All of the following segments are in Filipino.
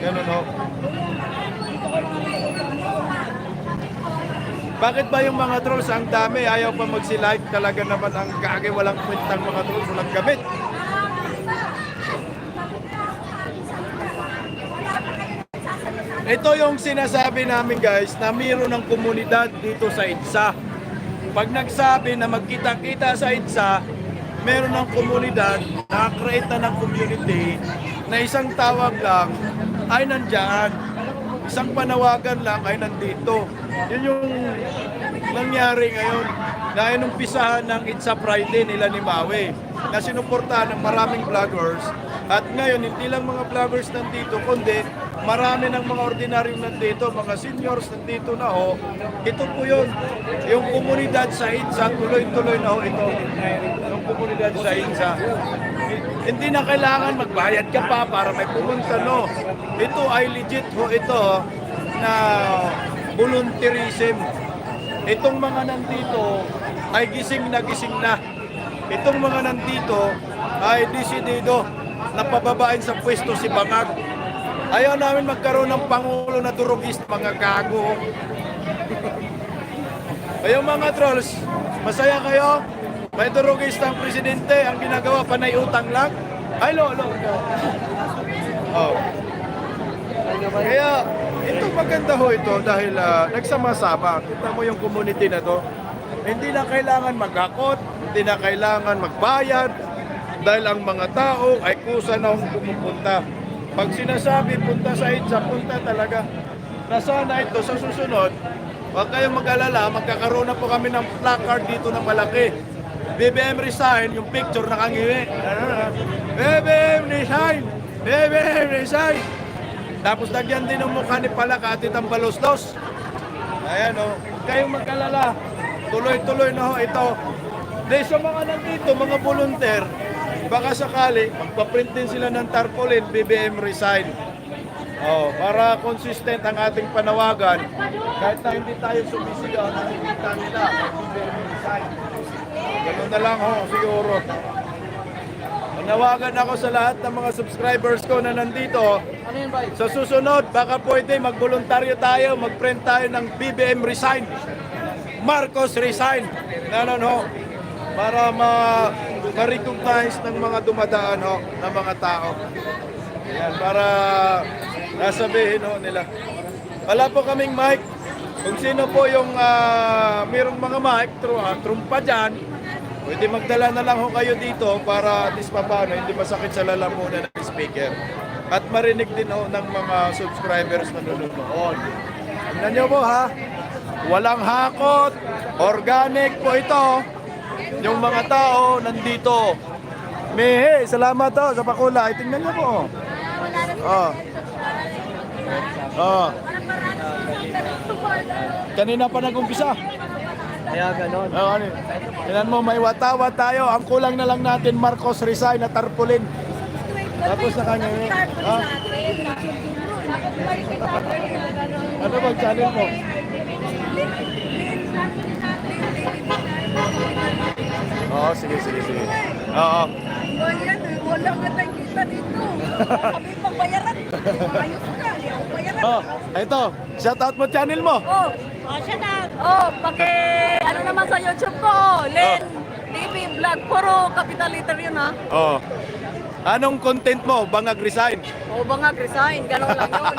Ganun ho. Bakit ba yung mga trolls ang dami? Ayaw pa magsi-like. Talaga naman ang gagi. Walang kwentang mga trolls. Walang gamit. Ito yung sinasabi namin guys na mayroon ng komunidad dito sa EDSA. Pag nagsabi na magkita-kita sa EDSA, meron ng komunidad, na-create na ng community na isang tawag lang ay nandyan. Isang panawagan lang ay nandito. Yun yung nangyari ngayon na inumpisahan ng EDSA Friday nila ni Maui na sinuportahan ng maraming vloggers. At ngayon, hindi lang mga vloggers nandito, kundi marami ng mga ordinaryong nandito, mga seniors nandito na ho. Ito po yun, yung komunidad sa EDSA, tuloy-tuloy na ho ito. Yung komunidad sa EDSA. Hindi na kailangan magbayad ka pa para may pumunta, no. Ito ay legit ho ito na volunteerism. Itong mga nandito ay gising na. Itong mga nandito ay desidido na pababain sa pwesto si Bangag. Ayaw namin magkaroon ng pangulo na durugist, mga gago. Ayaw mga trolls, masaya kayo? May durugist ang presidente, ang ginagawa panay utang lang. Ay, lo. Oh. Kaya, ito maganda ho ito dahil nagsama-sama. Kita mo yung community na to. Hindi na kailangan maghakot, hindi na kailangan magbayad dahil ang mga tao ay kusa na pumupunta. Pag sinasabi punta sa EDSA, punta talaga. Na sana ito sa susunod, huwag kayong mag-alala, magkakaroon na po kami ng placard dito na malaki. BBM resign, yung picture nakangiwi. BBM resign! BBM resign! Tapos lagyan din ng mukha ni Palakati ang balos-los. Ayan o, kayong mag-alala. Tuloy-tuloy na ho ito. Dahil sa mga nandito, mga volunteer, baka sakali, magpaprint din sila ng tarpaulin, BBM resign. Oh, para consistent ang ating panawagan. Kahit na hindi tayo sumisigaw, nakikita nila, BBM resign. Ganun na lang ho, siguro. Panawagan ako sa lahat ng mga subscribers ko na nandito. Sa susunod, baka pwede magboluntaryo tayo, mag-print tayo ng BBM resign. Marcos resign. Ganun ho. Para ma-recognize ng mga dumadaan ho, ng mga tao. Ayan, para nasabihin ho nila. Wala po kaming mic. Kung sino po yung mayroong mga mic, trumpa dyan, pwede magdala na lang ho kayo dito para at least paano, hindi masakit sa lalamunan ng speaker. At marinig din ho ng mga subscribers na nanonood. Tingnan nyo po ha. Walang hakot. Organic po ito. Yung mga tao nandito. Mehe, salamat to sa pakulay. Tingnan nyo po. Oh. Oh. Kanina pa nag-umpisa. Kaya ganon. Oh, ano? Tingnan mo, may watawat tayo. Ang kulang na lang natin, Marcos resign na tarpaulin. Tapos na kanya yun. Ha? Ano bang channel mo? Oo, sige. Oo. Wala ka tayong kita dito. Kami pagbayaran. Ayos ka, hindi ako bayaran. Oh, ito. Shout out mo channel mo. Shout out. Ano naman sa YouTube ko, Len TV Vlog. Puro capital letter yun ha. Oh. Anong content mo? Bangag resign. Bangag resign. Ganon lang yun.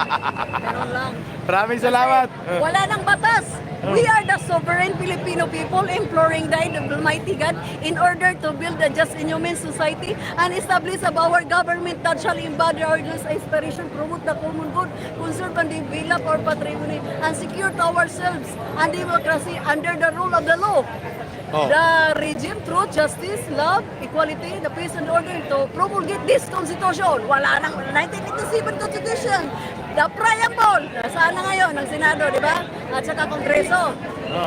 Ganon lang. Maraming salamat. Wala nang batas. We are the sovereign Filipino people imploring the Almighty God in order to build a just and human society and establish our government that shall embody our aspiration, promote the common good, conserve and develop our patrimony, and secure to ourselves and democracy under the rule of the law. Oh. The regime, truth, justice, love, equality, the peace and order to promulgate this constitution. Wala nang 1987 constitution. The preamble, saan na ngayon? Ng Senado, di ba? At saka Kongreso.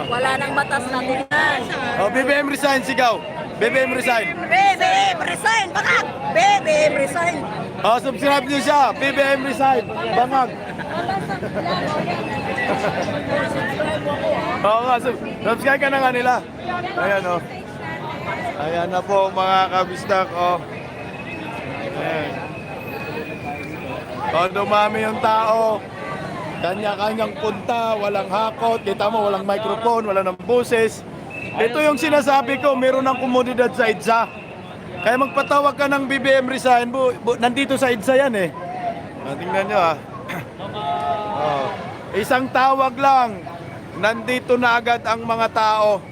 Wala nang batas natin yan. Oh, BBM resign, sigaw. BBM resign. BBM resign! Bangag! BBM resign! Oh, subscribe niyo siya. BBM resign. Bangag. Oo nga, subscribe ka na nga nila. Ayan o. Ayan na po mga kabistak o. Ayan. dumami yung tao. Kanya-kanyang punta, walang hakot. Kita mo, walang microphone, walang ng boses. Ito yung sinasabi ko, meron ng komunidad sa EDSA. Kaya magpatawag ka ng BBM Resign, nandito sa EDSA yan eh. Tingnan nyo ah. Oh. Isang tawag lang, nandito na agad ang mga tao.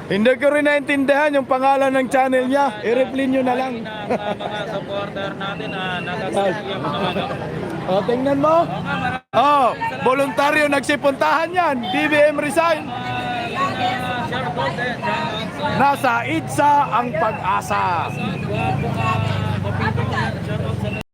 Hindi ko rin naintindihan yung pangalan ng channel niya. I-reply nyo na lang. Mga supporter natin na nagsasabi O, tingnan mo. Oh, voluntaryo nagsipuntahan yan. BBM Resign. Nasa EDSA ang pag-asa.